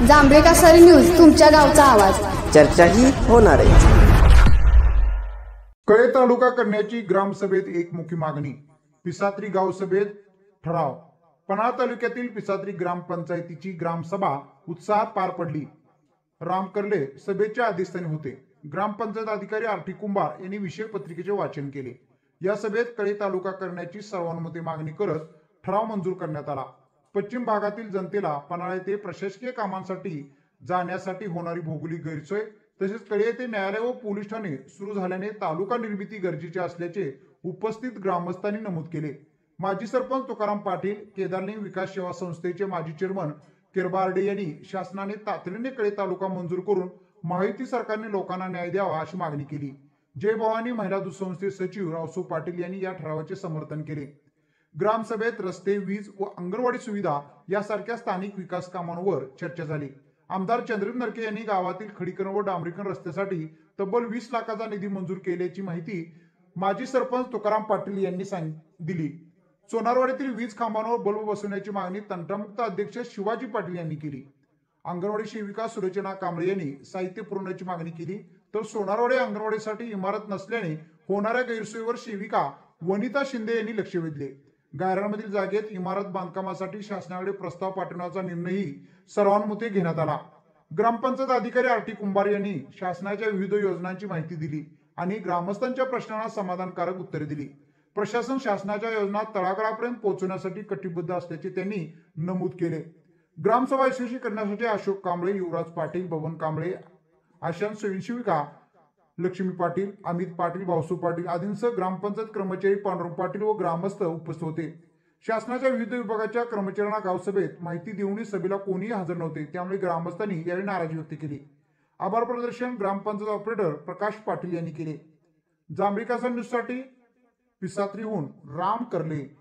जांभेका सरी न्यूज, तुमच्या गावचा आवाज. चर्चाही होणार आहे. कळे तालुका करण्याची ग्रामसभेत एकमुखी मागणी. पिसात्री गावसभेत ठराव. पन्हाळा तालुक्यातील पिसात्री ग्रामपंचायतीची ग्रामसभा उत्साहात पार पडली. राम कर्ले सभेच्या अध्यक्षस्थानी होते. ग्रामपंचायत अधिकारी आर.टी. कुंभार यांनी विषय पत्रिकेचे वाचन केले. या सभेत कळे तालुका करण्याची सर्वानुमते मागणी करत ठराव मंजूर करण्यात आला. पश्चिम भागातील जनतेला पन्हाळा येथे प्रशासकीय कामांसाठी जाण्यासाठी होणारी भौगोलिक गैरसोय तसेच कळे येथे न्यायालय व पोलीस ठाणे सुरू झाल्याने तालुका निर्मिती गरजेची असल्याचे उपस्थित ग्रामस्थांनी नमूद केले. माजी सरपंच तुकाराम पाटील, केदारलिंग विकास सेवा संस्थेचे माजी चेअरमन किरबार्डे यांनी शासनाने तातडीने कळे तालुका मंजूर करून महायुती सरकारने लोकांना न्याय द्यावा अशी मागणी केली. जय भवानी महिला दूध संस्थे सचिव रावसू पाटील यांनी या ठरावाचे समर्थन केले. ग्रामसभेत रस्ते, वीज व अंगणवाडी सुविधा यासारख्या स्थानिक विकास कामांवर चर्चा झाली. आमदार चंद्रकांत नरके यांनी गावातील खडीकरण व डांबरीकरण रस्त्यासाठी तब्बल 20 लाखाचा निधी मंजूर केल्याची माहिती माजी सरपंच तुकाराम पाटील यांनी दिली. सोनारवाडीतील वीज खांबांवर बल्ब बसवण्याची मागणी तंटामुक्त अध्यक्ष शिवाजी पाटील यांनी केली. अंगणवाडी सेविका सुलोचना कांबळे यांनी साहित्य पुरवण्याची मागणी केली. तर सोनारवाडी अंगणवाडीसाठी इमारत नसल्याने होणाऱ्या गैरसोयीवर सेविका वनिता शिंदे यांनी लक्ष वेधले. गायरानमधील जागेत इमारत बांधकामासाठी शासनाकडे प्रस्ताव पाठवण्याचा निर्णयही सर्वानुमते घेण्यात आला. ग्रामपंचायत अधिकारी आर.टी. कुंभार यांनी शासनाच्या विविध योजनांची माहिती दिली आणि ग्रामस्थांच्या प्रश्नांना समाधानकारक उत्तरे दिली. प्रशासन शासनाच्या योजना तळागाळापर्यंत पोहोचवण्यासाठी कटिबद्ध असल्याचे त्यांनी नमूद केले. ग्रामसभा यशस्वी करण्यासाठी अशोक कांबळे, युवराज पाटील, बबन कांबळे, आशांत स्वयंसेविका लक्ष्मी पाटील, अमित पाटील, भाऊसू पाटील आदींसह ग्रामपंचायत कर्मचारी पांडुरंग पाटील व ग्रामस्थ उपस्थित होते. शासनाच्या विविध विभागाच्या कर्मचाऱ्यांना गावसभेत माहिती देऊनही सभेला कोणीही हजर नव्हते. त्यामुळे ग्रामस्थांनी यावेळी नाराजी व्यक्त केली. आभार प्रदर्शन ग्रामपंचायत ऑपरेटर प्रकाश पाटील यांनी केले. जांभेका न्यूजसाठी पिसात्रीहून राम कर्ले.